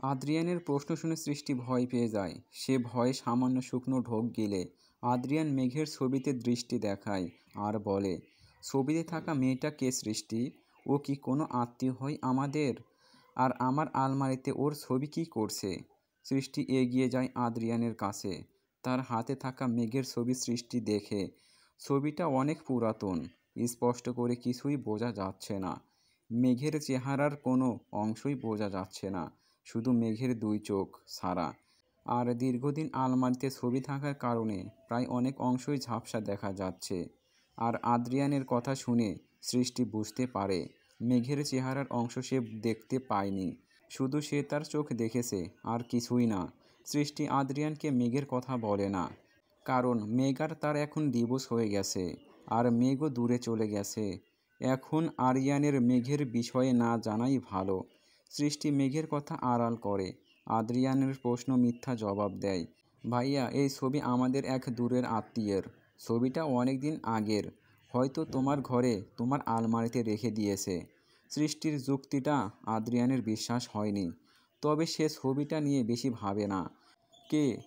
আদ্রিয়ানের প্রশ্ন শুনে সৃষ্টি ভয় পেয়ে যায়। সে ভয়ে সামান্য শুকনো ঢোক গিলে আদ্রিয়ান মেঘের ছবিতে দৃষ্টি দেখায় আর বলে, ছবিতে থাকা মেয়েটা কে সৃষ্টি? ও কি কোনো আত্মীয় হয় আমাদের? আর আমার আলমারিতে ওর ছবি কী করছে? সৃষ্টি এগিয়ে যায় আদ্রিয়ানের কাছে। তার হাতে থাকা মেঘের ছবি সৃষ্টি দেখে। ছবিটা অনেক পুরাতন, স্পষ্ট করে কিছুই বোঝা যাচ্ছে না। মেঘের চেহারার কোনো অংশই বোঝা যাচ্ছে না, শুধু মেঘের দুই চোখ ছাড়া। আর দীর্ঘদিন আলমারিতে ছবি থাকার কারণে প্রায় অনেক অংশই ঝাপসা দেখা যাচ্ছে। আর আদ্রিয়ানের কথা শুনে সৃষ্টি বুঝতে পারে মেঘের চেহারার অংশ সে দেখতে পায়নি, শুধু সে তার চোখ দেখেছে আর কিছুই না। সৃষ্টি আদ্রিয়ানকে মেঘের কথা বলে না, কারণ মেঘ আর তার এখন দিবস হয়ে গেছে, আর মেঘও দূরে চলে গেছে। এখন আরিয়ানের মেঘের বিষয়ে না জানাই ভালো। সৃষ্টি মেঘের কথা আড়াল করে। আদ্রিয়ানের প্রশ্ন মিথ্যা জবাব দেয়। ভাইয়া, এই ছবি আমাদের এক দূরের আত্মীয়ের। ছবিটা অনেক দিন আগের, হয়তো তোমার ঘরে তোমার আলমারিতে রেখে দিয়েছে। সৃষ্টির যুক্তিটা আদ্রিয়ানের বিশ্বাস হয়নি, তবে সে ছবিটা নিয়ে বেশি ভাবে না।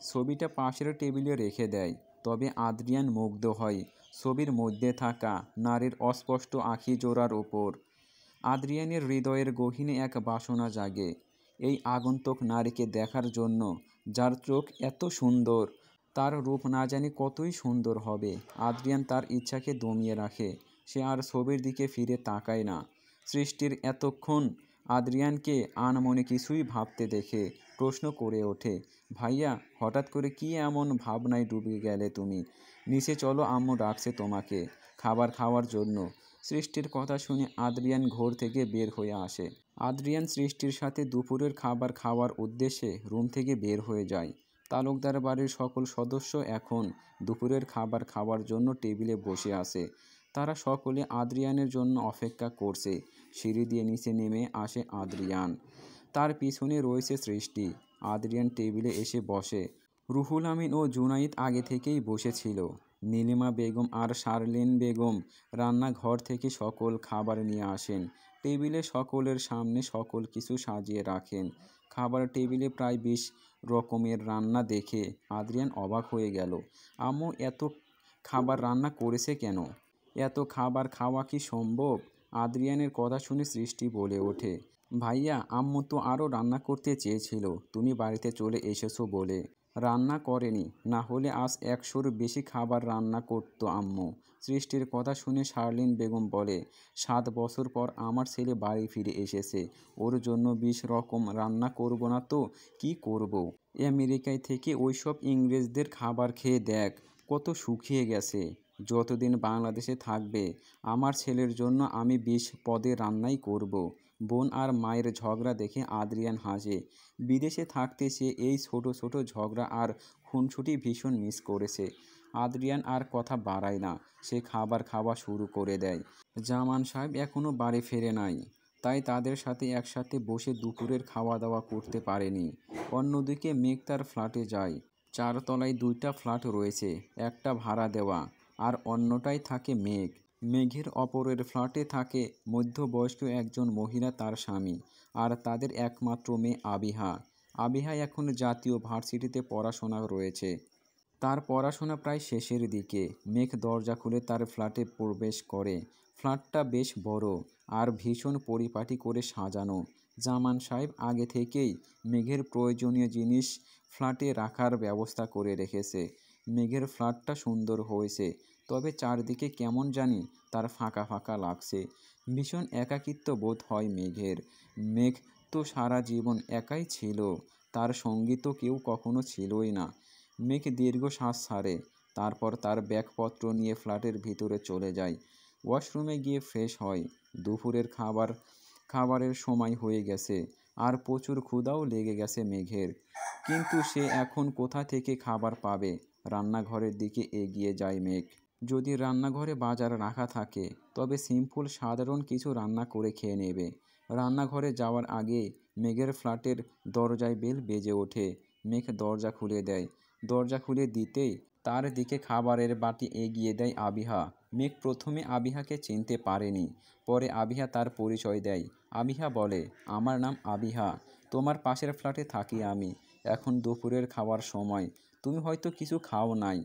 ছবিটা পাশের টেবিলে রেখে দেয়। তবে আদ্রিয়ান মুগ্ধ হয় ছবির মধ্যে থাকা নারীর অস্পষ্ট আঁখি জোড়ার ওপর। আদ্রিয়ানের হৃদয়ের গহীনে এক বাসনা জাগে, এই আগন্তুক নারীকে দেখার জন্য, যার চোখ এত সুন্দর, তার রূপ না জানি কতই সুন্দর হবে। আদ্রিয়ান তার ইচ্ছাকে দমিয়ে রাখে। সে আর ছবির দিকে ফিরে তাকায় না। সৃষ্টির এতক্ষণ আদ্রিয়ানকে আনমনে কিছুই ভাবতে দেখে প্রশ্ন করে ওঠে, ভাইয়া, হঠাৎ করে কি এমন ভাবনায় ডুবে গেলে তুমি? নিচে চলো, আম্মু ডাকছে তোমাকে খাবার খাওয়ার জন্য। সৃষ্টির কথা শুনে আদ্রিয়ান ঘর থেকে বের হয়ে আসে। আদ্রিয়ান সৃষ্টির সাথে দুপুরের খাবার খাওয়ার উদ্দেশ্যে রুম থেকে বের হয়ে যায়। তালুকদার বাড়ির সকল সদস্য এখন দুপুরের খাবার খাওয়ার জন্য টেবিলে বসে আছে। তারা সকলে আদ্রিয়ানের জন্য অপেক্ষা করছে। সিঁড়ি দিয়ে নিচে নেমে আসে আদ্রিয়ান। তার পিছনে রয়েছে সৃষ্টি। আদ্রিয়ান টেবিলে এসে বসে। রুহুল আমিন ও জুনাইদ আগে থেকেই বসেছিল। নীলিমা বেগম আর শারলিন বেগম রান্নাঘর থেকে সকল খাবার নিয়ে আসেন। টেবিলে সকলের সামনে সকল কিছু সাজিয়ে রাখেন। খাবার টেবিলে প্রায় 20 রকমের রান্না দেখে আদ্রিয়ান অবাক হয়ে গেল। আম্মু এত খাবার রান্না করেছে কেন? এত খাবার খাওয়া কি সম্ভব? আদ্রিয়ানের কথা শুনে সৃষ্টি বলে ওঠে, ভাইয়া, আম্মু তো আরও রান্না করতে চেয়েছিল, তুমি বাড়িতে চলে এসেছো বলে রান্না করেনি, না হলে আজ 100-র বেশি খাবার রান্না করতো আম্মু। সৃষ্টির কথা শুনে শারলিন বেগম বলে, 7 বছর পর আমার ছেলে বাড়ি ফিরে এসেছে, ওর জন্য 20 রকম রান্না করব না তো কি করব? আমেরিকায় থেকে ওইসব ইংরেজদের খাবার খেয়ে দেখ কত শুকিয়ে গেছে। যতদিন বাংলাদেশে থাকবে আমার ছেলের জন্য আমি 20 পদে রান্নাই করব। বোন আর মায়ের ঝগড়া দেখে আদ্রিয়ান হাসে। বিদেশে থাকতে সে এই ছোট ছোট ঝগড়া আর খুনসুটি ভীষণ মিস করেছে। আদ্রিয়ান আর কথা বাড়ায় না, সে খাবার খাওয়া শুরু করে দেয়। জামান সাহেব এখনও বাড়ি ফেরে নাই, তাই তাদের সাথে একসাথে বসে দুপুরের খাওয়া দাওয়া করতে পারেনি। অন্যদিকে মেঘ তার ফ্ল্যাটে যায়। 4 তলায় 2টা ফ্ল্যাট রয়েছে, একটা ভাড়া দেওয়া আর অন্যটায় থাকে মেঘ। মেঘের অপরের ফ্ল্যাটে থাকে মধ্যবয়স্ক একজন মহিলা, তার স্বামী, আর তাদের একমাত্র মেয়ে আবিহা। আবিহা এখন জাতীয় ভার্সিটিতে পড়াশোনা রয়েছে। তার পড়াশোনা প্রায় শেষের দিকে। মেঘ দরজা খুলে তার ফ্ল্যাটে প্রবেশ করে। ফ্ল্যাটটা বেশ বড় আর ভীষণ পরিপাটি করে সাজানো। জামান সাহেব আগে থেকেই মেঘের প্রয়োজনীয় জিনিস ফ্ল্যাটে রাখার ব্যবস্থা করে রেখেছে। মেঘের ফ্ল্যাটটা সুন্দর হয়েছে, তবে চারদিকে কেমন জানি তার ফাঁকা ফাঁকা লাগছে। ভীষণ একাকিত্ব বোধ হয় মেঘের। মেঘ তো সারা জীবন একাই ছিল, তার সঙ্গী তো কেউ কখনো ছিলই না। মেঘ দীর্ঘশ্বাস ছাড়ে, তারপর তার ব্যাগপত্র নিয়ে ফ্ল্যাটের ভিতরে চলে যায়। ওয়াশরুমে গিয়ে ফ্রেশ হয়। দুপুরের খাবারের সময় হয়ে গেছে, আর প্রচুর ক্ষুধাও লেগে গেছে মেঘের। কিন্তু সে এখন কোথা থেকে খাবার পাবে? রান্নাঘরের দিকে এগিয়ে যায় মেঘ। যদি রান্নাঘরে বাজার রাখা থাকে, তবে সিম্পল সাধারণ কিছু রান্না করে খেয়ে নেবে। রান্নাঘরে যাওয়ার আগে মেঘের ফ্ল্যাটের দরজায় বেল বেজে ওঠে। মেঘ দরজা খুলে দেয়। দরজা খুলে দিতেই তার দিকে খাবারের বাটি এগিয়ে দেয় আবিহা। মেঘ প্রথমে আবিহাকে চিনতে পারেনি, পরে আবিহা তার পরিচয় দেয়। আবিহা বলে, আমার নাম আবিহা, তোমার পাশের ফ্ল্যাটে থাকি আমি। এখন দুপুরের খাওয়ার সময়, তুমি হয়তো কিছু খাও নাই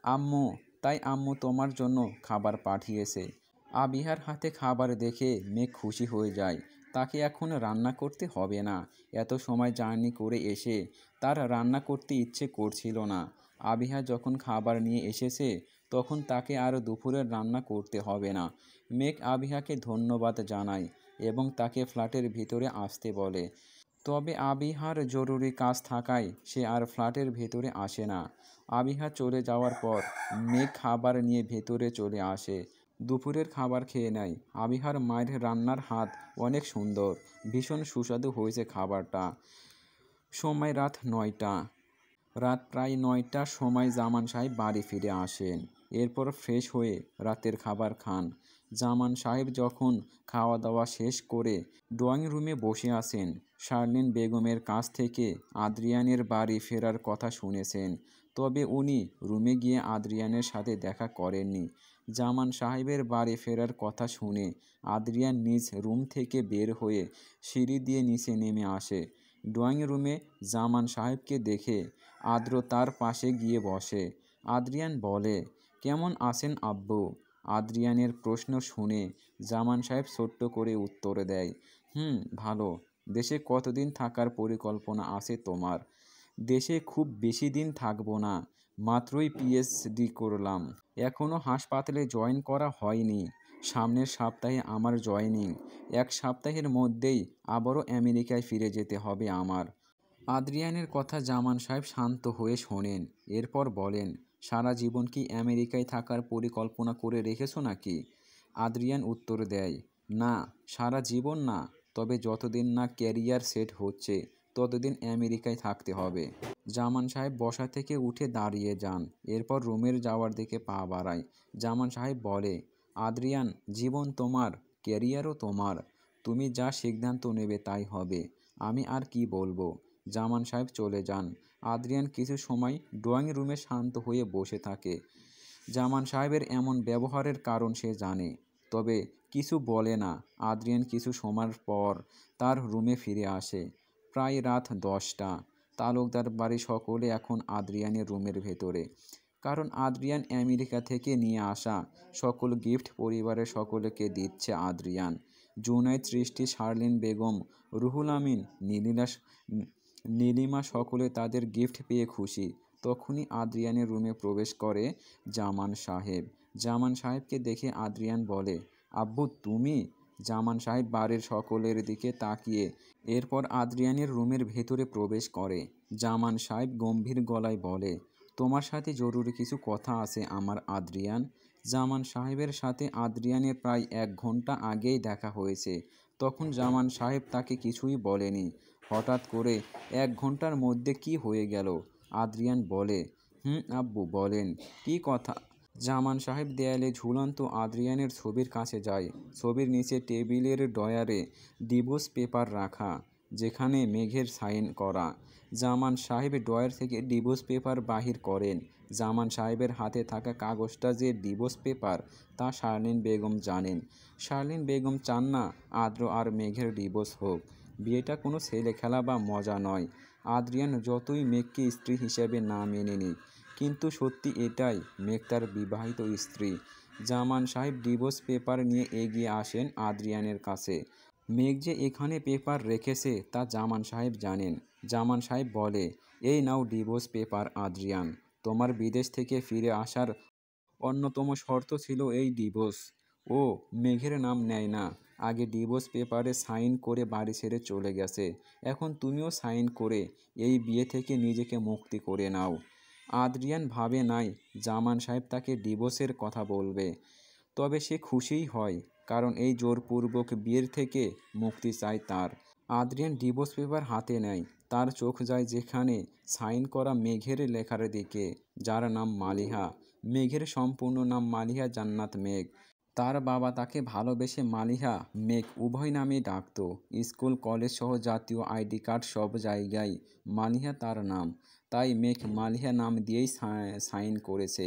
আম্মু, তাই আম্মু তোমার জন্য খাবার পাঠিয়েছে। আবিহার হাতে খাবার দেখে মেঘ খুশি হয়ে যায়। তাকে এখন রান্না করতে হবে না। এত সময় জার্নি করে এসে তার রান্না করতে ইচ্ছে করছিল না। আবিহা যখন খাবার নিয়ে এসেছে তখন তাকে আর দুপুরের রান্না করতে হবে না। মেঘ আবিহাকে ধন্যবাদ জানায় এবং তাকে ফ্ল্যাটের ভিতরে আসতে বলে। তবে আবিহার জরুরি কাজ থাকায় সে আর ফ্ল্যাটের ভেতরে আসে না। আবিহা চলে যাওয়ার পর মেঘ খাবার নিয়ে ভেতরে চলে আসে। দুপুরের খাবার খেয়ে নেয়। আবিহার মায়ের রান্নার হাত অনেক সুন্দর, ভীষণ সুস্বাদু হয়েছে খাবারটা। সময় রাত 9টা। রাত প্রায় 9টার সময় জামান সাহেব বাড়ি ফিরে আসেন। এরপর ফ্রেশ হয়ে রাতের খাবার খান। জামান সাহেব যখন খাওয়া দাওয়া শেষ করে ড্রয়িং রুমে বসে আছেন, শার্লিন বেগমের কাছ থেকে আদ্রিয়ানের বাড়ি ফেরার কথা শুনেছেন। তবে উনি রুমে গিয়ে আদ্রিয়ানের সাথে দেখা করেননি। জামান সাহেবের বাড়ি ফেরার কথা শুনে আদ্রিয়ান নিজ রুম থেকে বের হয়ে সিঁড়ি দিয়ে নিচে নেমে আসে। ড্রয়িং রুমে জামান সাহেবকে দেখে আদ্র তার পাশে গিয়ে বসে। আদ্রিয়ান বলে, কেমন আছেন আব্বু? আদ্রিয়ানের প্রশ্ন শুনে জামান সাহেব ছোট্ট করে উত্তর দেয়, ভালো। দেশে কতদিন থাকার পরিকল্পনা আছে তোমার? দেশে খুব বেশি দিন থাকবো না, মাত্রই পিএইচডি করলাম, এখনও হাসপাতালে জয়েন করা হয়নি। সামনের সপ্তাহে আমার জয়েনিং, 1 সপ্তাহের মধ্যেই আবারও আমেরিকায় ফিরে যেতে হবে আমার। আদ্রিয়ানের কথা জামান সাহেব শান্ত হয়ে শোনেন। এরপর বলেন, সারা জীবন কি আমেরিকায় থাকার পরিকল্পনা করে রেখেছো নাকি? আদ্রিয়ান উত্তর দেয়, না, সারা জীবন না, তবে যতদিন না ক্যারিয়ার সেট হচ্ছে ততদিন আমেরিকায় থাকতে হবে। জামান সাহেব বসা থেকে উঠে দাঁড়িয়ে যান। এরপর রুমের যাওয়ার দিকে পা বাড়ায়। জামান সাহেব বলে, আদ্রিয়ান, জীবন তোমার, ক্যারিয়ারও তোমার। তুমি যা সিদ্ধান্ত নেবে তাই হবে। আমি আর কি বলবো। জামান সাহেব চলে যান। আদ্রিয়ান কিছু সময় ড্রয়িং রুমে শান্ত হয়ে বসে থাকে। জামান সাহেবের এমন ব্যবহারের কারণ সে জানে, তবে কিছু বলে না। আদ্রিয়ান কিছু সময় পর তার রুমে ফিরে আসে। প্রায় রাত 10টা। তালুকদার বাড়ি সকলে এখন আদ্রিয়ানের রুমের ভেতরে, কারণ আদ্রিয়ান আমেরিকা থেকে নিয়ে আসা সকল গিফট পরিবারের সকলকে দিচ্ছে আদ্রিয়ান। জুনায়েদ, সৃষ্টি, শার্লিন বেগম, রুহুল আমিন, নীলিমা সকলে তাদের গিফট পেয়ে খুশি। তখনই আদ্রিয়ানের রুমে প্রবেশ করে জামান সাহেব। জামান সাহেবকে দেখে আদ্রিয়ান বলে, আব্বু তুমি? জামান সাহেব বাড়ির সকলের দিকে তাকিয়ে এরপর আদ্রিয়ানের রুমের ভেতরে প্রবেশ করে। জামান সাহেব গম্ভীর গলায় বলে, তোমার সাথে জরুরি কিছু কথা আছে আমার আদ্রিয়ান। জামান সাহেবের সাথে আদ্রিয়ানের প্রায় 1 ঘন্টা আগেই দেখা হয়েছে। তখন জামান সাহেব তাকে কিছুই বলেনি। হঠাৎ করে 1 ঘন্টার মধ্যে কি হয়ে গেল? আদ্রিয়ান বলে, আব্বু বলেন, কি কথা? জামান সাহেব দেয়ালে ঝুলন্ত আদ্রিয়ানের ছবির কাছে যায়। ছবির নিচে টেবিলের ড্রয়ারে ডিভোর্স পেপার রাখা, যেখানে মেঘের সাইন করা। জামান সাহেব ড্রয়ার থেকে ডিভোর্স পেপার বাহির করেন। জামান সাহেবের হাতে থাকা কাগজটা যে ডিভোর্স পেপার তা শার্লিন বেগম জানেন। শার্লিন বেগম চান না আদ্র আর মেঘের ডিভোর্স হোক। বিয়েটা কোনো ছেলে খেলা বা মজা নয়। আদ্রিয়ান যতই মেঘকে স্ত্রী হিসেবে না মেনে নিক, কিন্তু সত্যি এটাই, মেঘ তার বিবাহিত স্ত্রী। জামান সাহেব ডিভোর্স পেপার নিয়ে এগিয়ে আসেন আদ্রিয়ানের কাছে। মেঘ যে এখানে পেপার রেখেছে তা জামান সাহেব জানেন। জামান সাহেব বলে, এই নাও ডিভোর্স পেপার আদ্রিয়ান। তোমার বিদেশ থেকে ফিরে আসার অন্যতম শর্ত ছিল এই ডিভোর্স। ও মেঘের নাম নেয় না। আগে ডিভোর্স পেপারে সাইন করে বাড়ি ছেড়ে চলে গেছে। এখন তুমিও সাইন করে এই বিয়ে থেকে নিজেকে মুক্তি করে নাও। আদ্রিয়ান ভাবে নাই জামান সাহেব তাকে ডিভোর্সের কথা বলবে। তবে সে খুশিই হয়, কারণ এই জোরপূর্বক বিয়ের থেকে মুক্তি চায় তার। আদ্রিয়ান ডিভোর্স পেপার হাতে নেয়। তার চোখ যায় যেখানে সাইন করা মেঘের লেখার দিকে, যার নাম মালিহা। মেঘের সম্পূর্ণ নাম মালিহা জান্নাত মেঘ। তার বাবা তাকে ভালোবেসে মালিহা, মেঘ উভয় নামেই ডাকত। স্কুল, কলেজ সহ জাতীয় আইডি কার্ড সব জায়গায় মালিহা তার নাম। তাই মেঘ মালিহা নাম দিয়েই সাইন করেছে।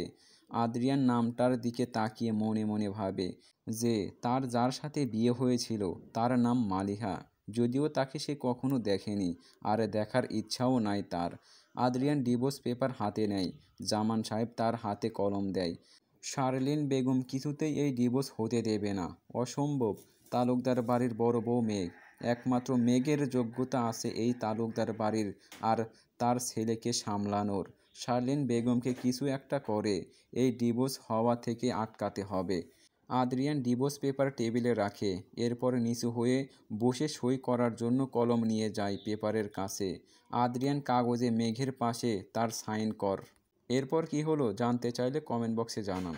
আদ্রিয়ান নামটার দিকে তাকিয়ে মনে মনে ভাবে যে তার যার সাথে বিয়ে হয়েছিল তার নাম মালিহা। যদিও তাকে সে কখনো দেখেনি, আর দেখার ইচ্ছাও নাই তার। আদ্রিয়ান ডিভোর্স পেপার হাতে নেয়। জামান সাহেব তার হাতে কলম দেয়। শার্লিন বেগম কিছুতেই এই ডিভোর্স হতে দেবে না। অসম্ভব। তালুকদার বাড়ির বড় বউ মেঘ। একমাত্র মেঘের যোগ্যতা আছে এই তালুকদার বাড়ির আর তার ছেলেকে সামলানোর। শার্লিন বেগমকে কিছু একটা করে এই ডিভোর্স হওয়া থেকে আটকাতে হবে। আদ্রিয়ান ডিভোর্স পেপার টেবিলে রাখে, এরপর নিচু হয়ে বসে সই করার জন্য কলম নিয়ে যায় পেপারের কাছে। আদ্রিয়ান কাগজে মেঘের পাশে তার সাইন কর। এরপর কি হলো জানতে চাইলে কমেন্ট বক্সে জানান।